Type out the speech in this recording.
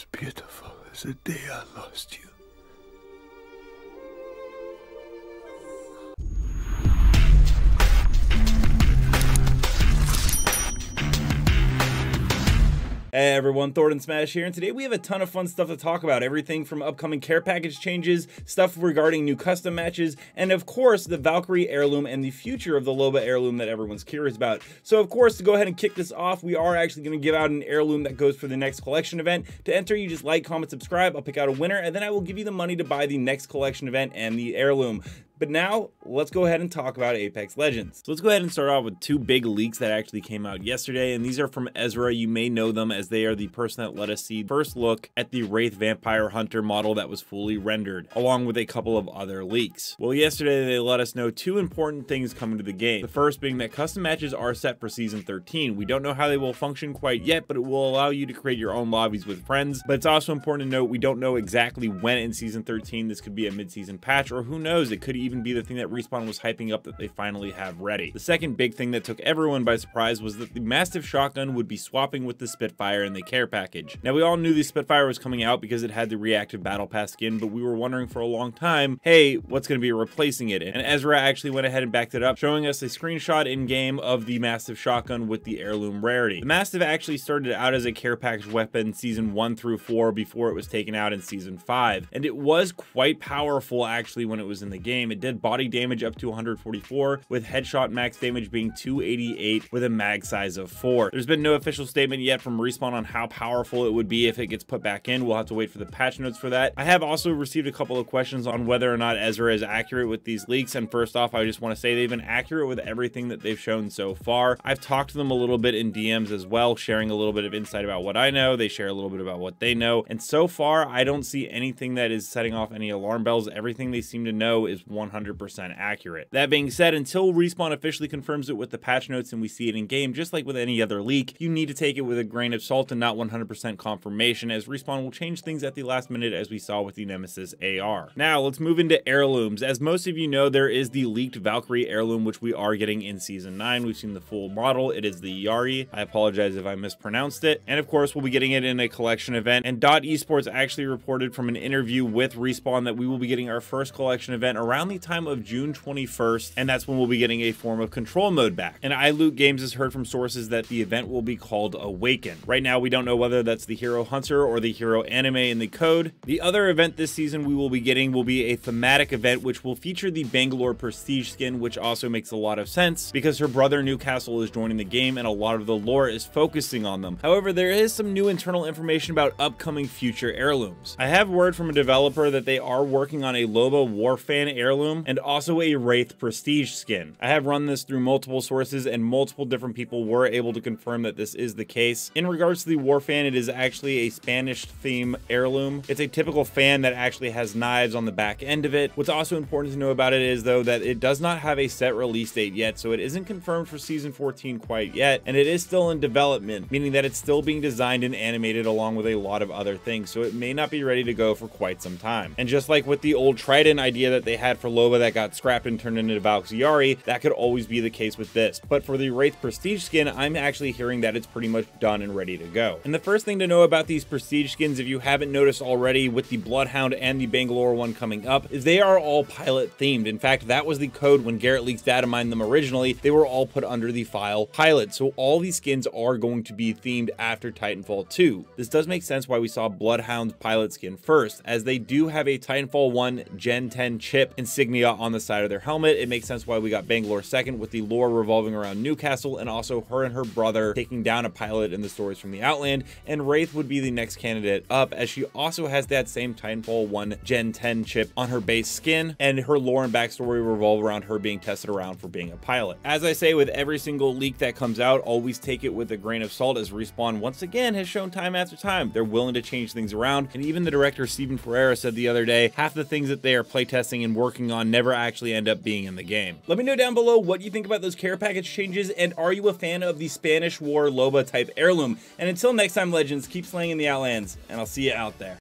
as beautiful as the day I lost you. Hey everyone, Thornton Smash here, and today we have a ton of fun stuff to talk about. Everything from upcoming care package changes, stuff regarding new custom matches, and of course the Valkyrie Heirloom and the future of the Loba Heirloom that everyone's curious about. So of course, to go ahead and kick this off, we are actually going to give out an heirloom that goes for the next collection event. To enter, you just like, comment, subscribe, I'll pick out a winner, and then I will give you the money to buy the next collection event and the heirloom. But now, let's go ahead and talk about Apex Legends. So let's go ahead and start off with two big leaks that actually came out yesterday, and these are from Ezra. You may know them as they are the person that let us see first look at the Wraith Vampire Hunter model that was fully rendered, along with a couple of other leaks. Well, yesterday they let us know two important things coming to the game. The first being that custom matches are set for Season 13. We don't know how they will function quite yet, but it will allow you to create your own lobbies with friends. But it's also important to note we don't know exactly when in Season 13 this could be a mid-season patch, or who knows, it could even be the thing that Respawn was hyping up that they finally have ready. The second big thing that took everyone by surprise was that the Mastiff shotgun would be swapping with the Spitfire in the care package. Now, we all knew the Spitfire was coming out because it had the reactive battle pass skin, but we were wondering for a long time, hey, what's going to be replacing it? And Ezra actually went ahead and backed it up, showing us a screenshot in game of the Mastiff shotgun with the heirloom rarity. The Mastiff actually started out as a care package weapon Season 1 through 4 before it was taken out in Season 5, and it was quite powerful actually when it was in the game. It did body damage up to 144, with headshot max damage being 288 with a mag size of 4. There's been no official statement yet from Respawn on how powerful it would be if it gets put back in. We'll have to wait for the patch notes for that. I have also received a couple of questions on whether or not Ezra is accurate with these leaks, and first off, I just want to say they've been accurate with everything that they've shown so far. I've talked to them a little bit in DMs as well, sharing a little bit of insight about what I know. They share a little bit about what they know, and so far I don't see anything that is setting off any alarm bells. Everything they seem to know is 100% accurate. That being said, until Respawn officially confirms it with the patch notes and we see it in game, just like with any other leak, you need to take it with a grain of salt and not 100% confirmation, as Respawn will change things at the last minute, as we saw with the Nemesis AR. Now let's move into heirlooms. As most of you know, there is the leaked Valkyrie Heirloom, which we are getting in Season 9. We've seen the full model. It is the Yari. I apologize if I mispronounced it. And of course, we'll be getting it in a collection event. And Dot Esports actually reported from an interview with Respawn that we will be getting our first collection event around the time of June 21st, and that's when we'll be getting a form of control mode back. And iLoot Games has heard from sources that the event will be called Awaken. Right now, we don't know whether that's the Hero Hunter or the Hero Anime in the code. The other event this season we will be getting will be a thematic event, which will feature the Bangalore Prestige Skin, which also makes a lot of sense because her brother Newcastle is joining the game and a lot of the lore is focusing on them. However, there is some new internal information about upcoming future heirlooms. I have word from a developer that they are working on a Loba Warfan heirloom and also a Wraith Prestige Skin. I have run this through multiple sources and multiple different people were able to confirm that this is the case. In regards to the Warfan, it is actually a Spanish theme heirloom. It's a typical fan that actually has knives on the back end of it. What's also important to know about it is though that it does not have a set release date yet, so it isn't confirmed for Season 14 quite yet, and it is still in development, meaning that it's still being designed and animated along with a lot of other things, so it may not be ready to go for quite some time. And just like with the old Trident idea that they had for Loba that got scrapped and turned into Valkyrie, that could always be the case with this. But for the Wraith Prestige Skin, I'm actually hearing that it's pretty much done and ready to go. And the first thing to know about these Prestige Skins, if you haven't noticed already with the Bloodhound and the Bangalore one coming up, is they are all pilot themed. In fact, that was the code when Garretleaks data mined them originally. They were all put under the file pilot. So all these skins are going to be themed after Titanfall 2. This does make sense why we saw Bloodhound's pilot skin first, as they do have a Titanfall 1 Gen 10 chip insignia on the side of their helmet. It makes sense why we got Bangalore second, with the lore revolving around Newcastle and also her and her brother taking down a pilot in the stories from the Outland, and Wraith would be the next candidate up, as she also has that same Titanfall 1 Gen 10 chip on her base skin, and her lore and backstory revolve around her being tested around for being a pilot. As I say with every single leak that comes out, always take it with a grain of salt, as Respawn once again has shown time after time they're willing to change things around, and even the director Steven Ferreira said the other day half the things that they are playtesting and working on never actually end up being in the game. Let me know down below what you think about those care package changes, and are you a fan of the Spanish War Loba type heirloom? And until next time, Legends, keep slaying in the Outlands, and I'll see you out there.